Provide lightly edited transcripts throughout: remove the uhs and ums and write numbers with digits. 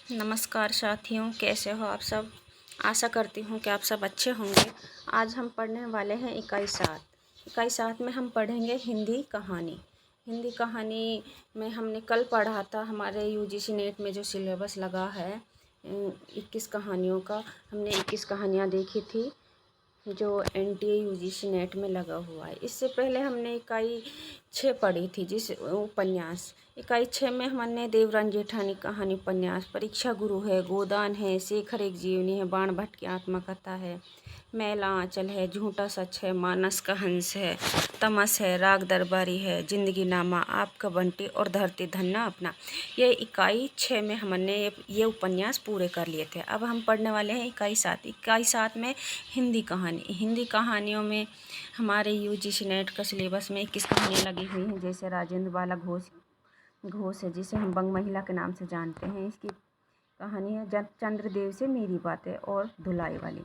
नमस्कार साथियों, कैसे हो आप सब। आशा करती हूँ कि आप सब अच्छे होंगे। आज हम पढ़ने वाले हैं इकाई 7 में हम पढ़ेंगे हिंदी कहानी। हिंदी कहानी में हमने कल पढ़ा था, हमारे यूजीसी नेट में जो सिलेबस लगा है 21 कहानियों का, हमने 21 कहानियाँ देखी थी जो एनटीए यूजीसी नेट में लगा हुआ है। इससे पहले हमने इकाई 6 पढ़ी थी, जिस उपन्यास इकाई 6 में हमने देवरानी जेठानी कहानी उपन्यास, परीक्षा गुरु है, गोदान है, शेखर एक जीवनी है, बाण भट्ट की आत्मकथा है, मैला आंचल है, झूठा सच है, मानस का हंस है, तमस है, राग दरबारी है, जिंदगी नामा, आपका बंटी और धरती धन्ना अपना। ये इकाई 6 में हमने ये उपन्यास पूरे कर लिए थे। अब हम पढ़ने वाले हैं इकाई 7 में हिंदी कहानियों में हमारे यूजीसी नेट का सिलेबस में 21 कहानियाँ लगी हुई हैं। जैसे राजेंद्र बाला घोष है, जिसे हम बंग महिला के नाम से जानते हैं। इसकी कहानी है चंद्रदेव से मेरी बातें और धुलाई वाली।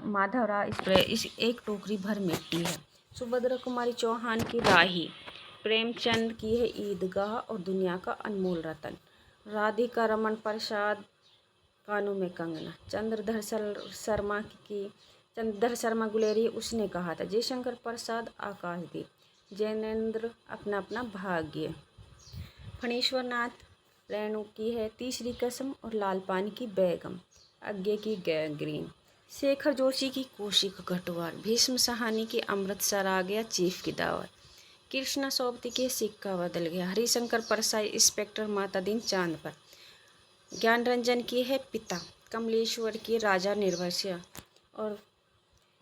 माधवराव इस एक टोकरी भर मिट्टी है। सुभद्रा कुमारी चौहान की राही। प्रेमचंद की है ईदगाह और दुनिया का अनमोल रतन। राधिका रमन प्रसाद कानों में कंगना। चंद्रधर शर्मा गुलेरी उसने कहा था। जयशंकर प्रसाद आकाशदीप। जैनेन्द्र अपना अपना भाग्य। फणीश्वर नाथ रेणु की है तीसरी कसम और लाल पानी की बेगम। अज्ञे की गैंग्रीन। शेखर जोशी की कोशी का कटवार। भीष्म सहानी की अमृतसर आ गया चीफ की दावत। कृष्णा सोबती के सिक्का बदल गया। हरिशंकर परसाई इंस्पेक्टर माता दिन चांद पर। ज्ञान रंजन की है पिता। कमलेश्वर की राजा निर्भया और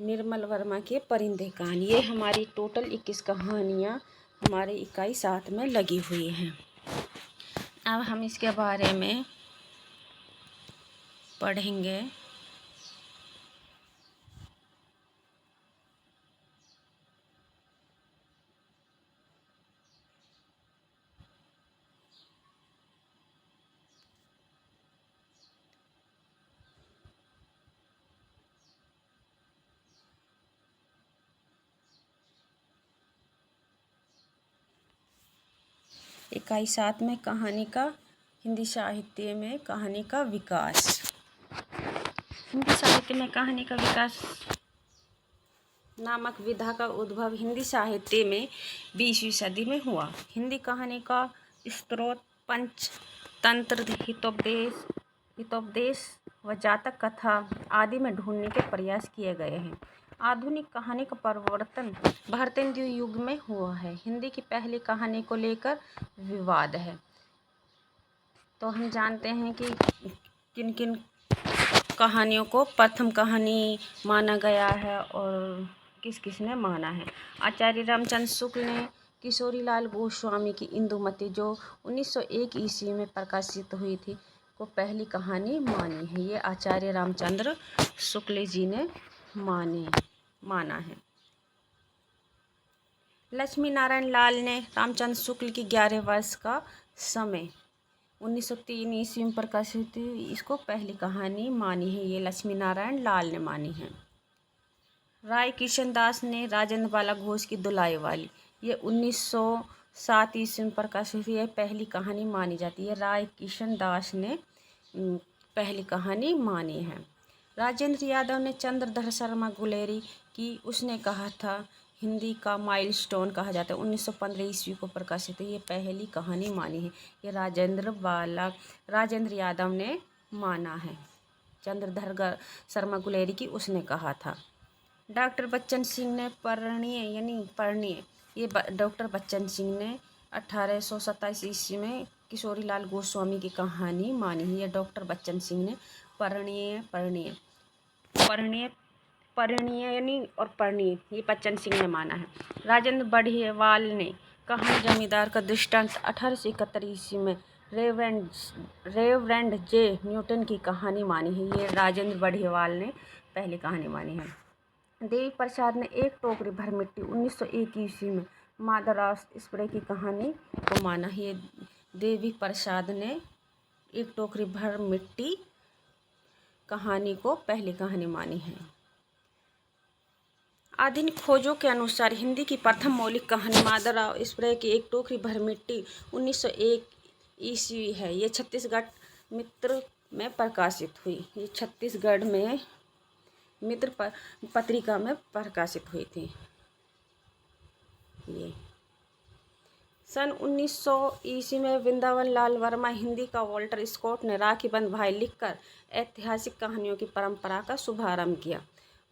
निर्मल वर्मा की परिंदे कहानी। ये हमारी टोटल 21 कहानियाँ हमारे इकाई 7 में लगी हुई हैं। अब हम इसके बारे में पढ़ेंगे। इकाई 7 में हिंदी साहित्य में कहानी का विकास। हिंदी साहित्य में कहानी का विकास नामक विधा का उद्भव हिंदी साहित्य में 20वीं सदी में हुआ। हिंदी कहानी का स्रोत पंचतंत्र, हितोपदेश व जातक कथा आदि में ढूंढने के प्रयास किए गए हैं। आधुनिक कहानी का परिवर्तन भारतेंदु युग में हुआ है। हिंदी की पहली कहानी को लेकर विवाद है। तो हम जानते हैं कि किन किन कहानियों को प्रथम कहानी माना गया है और किस किस ने माना है। आचार्य रामचंद्र शुक्ल ने किशोरीलाल गोस्वामी की इंदुमती, जो 1901 ईस्वी में प्रकाशित हुई थी, को पहली कहानी मानी है। ये आचार्य रामचंद्र शुक्ल जी ने माना है। लक्ष्मी नारायण लाल ने रामचंद्र शुक्ल की 11 वर्ष का समय 1903 ईस्वी में प्रकाशित हुई, इसको पहली कहानी मानी है। ये लक्ष्मी नारायण लाल ने मानी है। राय किशन दास ने राजेंद्र बाला घोष की दुलाई वाली, ये 1907 ईस्वी में प्रकाशित हुई, पहली कहानी मानी जाती है। राय किशन दास ने पहली कहानी मानी है। राजेंद्र यादव ने चंद्रधर शर्मा गुलेरी की उसने कहा था हिंदी का माइलस्टोन कहा जाता है, 1915 ईस्वी को प्रकाशित है, ये पहली कहानी मानी है। ये राजेंद्र यादव ने माना है। चंद्रधर शर्मा गुलेरी की उसने कहा था। डॉक्टर बच्चन सिंह ने परिणय ये डॉक्टर बच्चन सिंह ने 1827 ईस्वी में किशोरीलाल गोस्वामी की कहानी मानी है। ये डॉक्टर बच्चन सिंह ने परिणय ये बच्चन सिंह ने माना है। राजेंद्र बढ़ियावाल ने कहानी जमींदार का दृष्टांत 1871 ईस्वी में रेवरेंड जे न्यूटन की कहानी मानी है। ये राजेंद्र बढ़ियावाल ने पहली कहानी मानी है। देवी प्रसाद ने एक टोकरी भर मिट्टी 1901 ईस्वी में माधवराव स्प्रे की कहानी को माना है। ये देवी प्रसाद ने एक टोकरी भर मिट्टी कहानी को पहली कहानी मानी है। आधुनिक खोजों के अनुसार हिंदी की प्रथम मौलिक कहानी माधवराव स्प्रे की एक टोकरी भर मिट्टी 1901 ईस्वी है। ये छत्तीसगढ़ में प्रकाशित हुई। ये छत्तीसगढ़ में मित्र पत्रिका में प्रकाशित हुई थी। ये सन 1900 ईस्वी में वृंदावन लाल वर्मा हिंदी का वॉल्टर स्कॉट ने राखी बंध भाई लिखकर ऐतिहासिक कहानियों की परंपरा का शुभारंभ किया।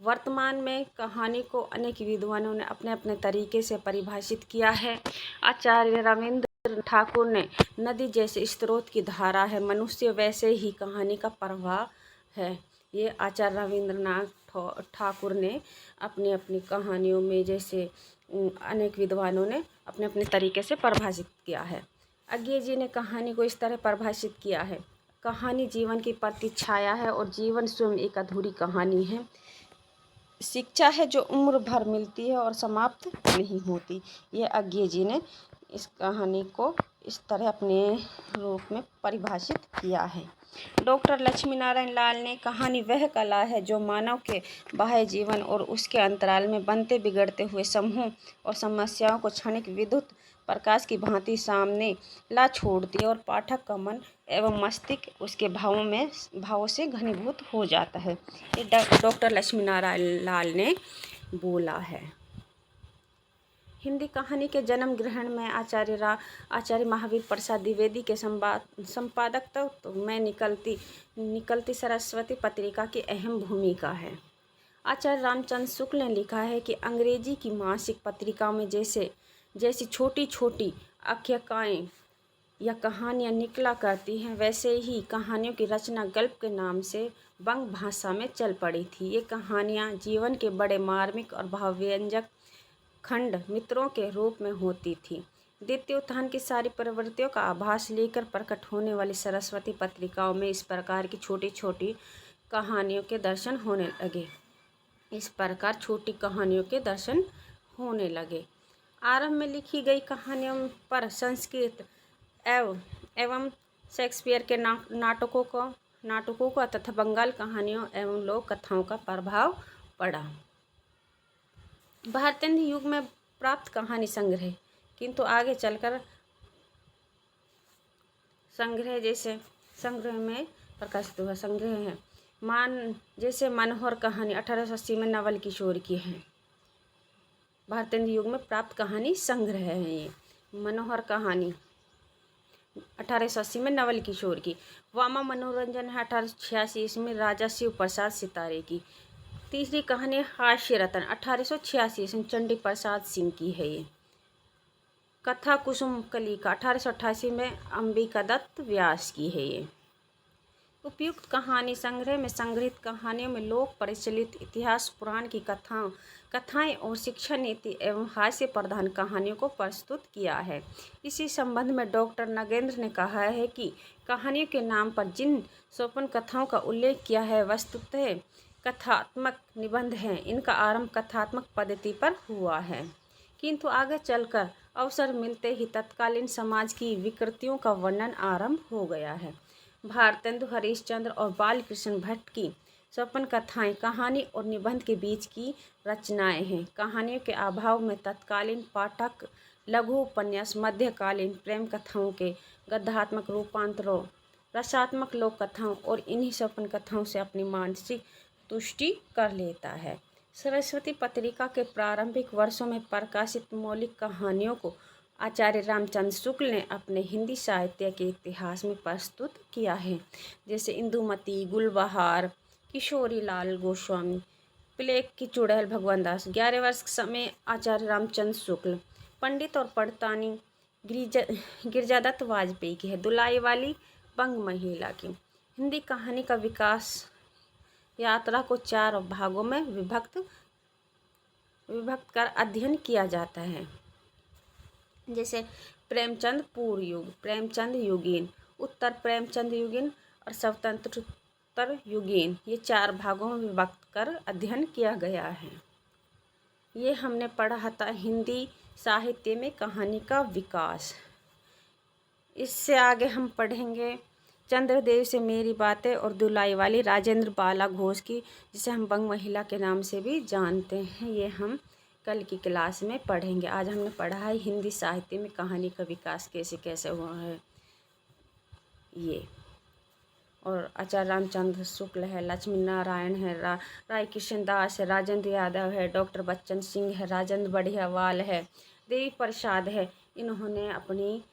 वर्तमान में कहानी को अनेक विद्वानों ने अपने अपने तरीके से परिभाषित किया है। आचार्य रविंद्र ठाकुर ने नदी जैसे स्रोत की धारा है, मनुष्य वैसे ही कहानी का प्रवाह है। ये आचार्य रविंद्रनाथ ठाकुर ने अपनी अपनी कहानियों में, जैसे अनेक विद्वानों ने अपने अपने तरीके से परिभाषित किया है। अज्ञे जी ने कहानी को इस तरह परिभाषित किया है, कहानी जीवन की प्रतिछाया है और जीवन स्वयं एक अधूरी कहानी है। शिक्षा है जो उम्र भर मिलती है और समाप्त नहीं होती। ये अज्ञे जी ने इस कहानी को इस तरह अपने रूप में परिभाषित किया है। डॉक्टर लक्ष्मी नारायण लाल ने कहानी वह कला है जो मानव के बाह्य जीवन और उसके अंतराल में बनते बिगड़ते हुए समूह और समस्याओं को क्षणिक विद्युत प्रकाश की भांति सामने ला छोड़ती है और पाठक का मन एवं मस्तिष्क उसके भावों से घनीभूत हो जाता है। ये डॉक्टर लक्ष्मी नारायण लाल ने बोला है। हिंदी कहानी के जन्म ग्रहण में आचार्य महावीर प्रसाद द्विवेदी के संपादकत्व में निकलती सरस्वती पत्रिका की अहम भूमिका है। आचार्य रामचंद्र शुक्ल ने लिखा है कि अंग्रेजी की मासिक पत्रिकाओं में जैसी छोटी छोटी आख्यायिकाएँ या कहानियाँ निकला करती हैं, वैसे ही कहानियों की रचना गल्प के नाम से बंग भाषा में चल पड़ी थी। ये कहानियाँ जीवन के बड़े मार्मिक और भावव्यंजक खंड मित्रों के रूप में होती थी। द्वितीय उत्थान की सारी प्रवृत्तियों का आभास लेकर प्रकट होने वाली सरस्वती पत्रिकाओं में इस प्रकार की छोटी छोटी कहानियों के दर्शन होने लगे। आरंभ में लिखी गई कहानियों पर संस्कृत एवं शेक्सपियर के नाटकों का तथा बंगाल कहानियों एवं लोक कथाओं का प्रभाव पड़ा। भारतेंदु युग में प्राप्त कहानी संग्रह, किंतु आगे चलकर संग्रह में प्रकाशित हुआ संग्रह है जैसे मनोहर कहानी 1880 में नवल किशोर की है। भारतेंदु युग में प्राप्त कहानी संग्रह है। ये मनोहर कहानी 1880 में नवल किशोर की। वामा मनोरंजन है 1886 ईस्वी में राजा शिव प्रसाद सितारे की। तीसरी कहानी हास्य रतन 1886 ईस्वी चंडी प्रसाद सिंह की है। ये कथा कुसुम कलिका 1888 में अंबिका दत्त व्यास की है। ये उपयुक्त कहानी संग्रह में संग्रहित कहानियों में लोक प्रचलित इतिहास, पुराण की कथाएं और शिक्षा नीति एवं हास्य प्रधान कहानियों को प्रस्तुत किया है। इसी संबंध में डॉक्टर नगेंद्र ने कहा है कि कहानियों के नाम पर जिन स्वप्न कथाओं का उल्लेख किया है वस्तुतः कथात्मक निबंध हैं। इनका आरंभ कथात्मक पद्धति पर हुआ है, किंतु आगे चलकर अवसर मिलते ही तत्कालीन समाज की विकृतियों का वर्णन आरंभ हो गया है। भारतेंदु हरिश्चंद्र और बालकृष्ण भट्ट की स्वप्न कथाएं कहानी और निबंध के बीच की रचनाएं हैं। कहानियों के अभाव में तत्कालीन पाठक लघु उपन्यास, मध्यकालीन प्रेम कथाओं के गद्यात्मक रूपांतरों, रसात्मक लोक कथाओं और इन्हीं स्वप्न कथाओं से अपनी मानसिक तुष्टि कर लेता है। सरस्वती पत्रिका के प्रारंभिक वर्षों में प्रकाशित मौलिक कहानियों को आचार्य रामचंद्र शुक्ल ने अपने हिंदी साहित्य के इतिहास में प्रस्तुत किया है, जैसे इंदुमती, गुलबहार, किशोरी लाल गोस्वामी, प्लेग की चुड़ैल भगवान दास। 11 वर्ष समय आचार्य रामचंद्र शुक्ल। पंडित और पड़तानी गिरजादत्त वाजपेयी की है। दुलाई वाली बंग महिला की। हिंदी कहानी का विकास यात्रा को 4 भागों में विभक्त कर अध्ययन किया जाता है, जैसे प्रेमचंद पूर्व युग, प्रेमचंद युगीन, उत्तर प्रेमचंद युगीन और स्वतंत्रोत्तर युगीन। ये 4 भागों में विभक्त कर अध्ययन किया गया है। ये हमने पढ़ा था हिंदी साहित्य में कहानी का विकास। इससे आगे हम पढ़ेंगे चंद्रदेव से मेरी बातें और दुलाई वाली राजेंद्र बाला घोष की, जिसे हम बंग महिला के नाम से भी जानते हैं। ये हम कल की क्लास में पढ़ेंगे। आज हमने पढ़ा है हिंदी साहित्य में कहानी का विकास कैसे कैसे हुआ है। ये और आचार्य रामचंद्र शुक्ल है, लक्ष्मी नारायण है, राय किशन दास है, राजेंद्र यादव है, डॉक्टर बच्चन सिंह है, राजेंद्र बढ़ियावाल है, देवी प्रसाद है। इन्होंने अपनी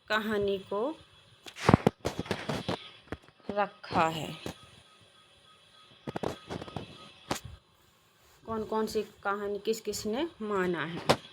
कहानी को रखा है। कौन कौन सी कहानी किस किस ने माना है।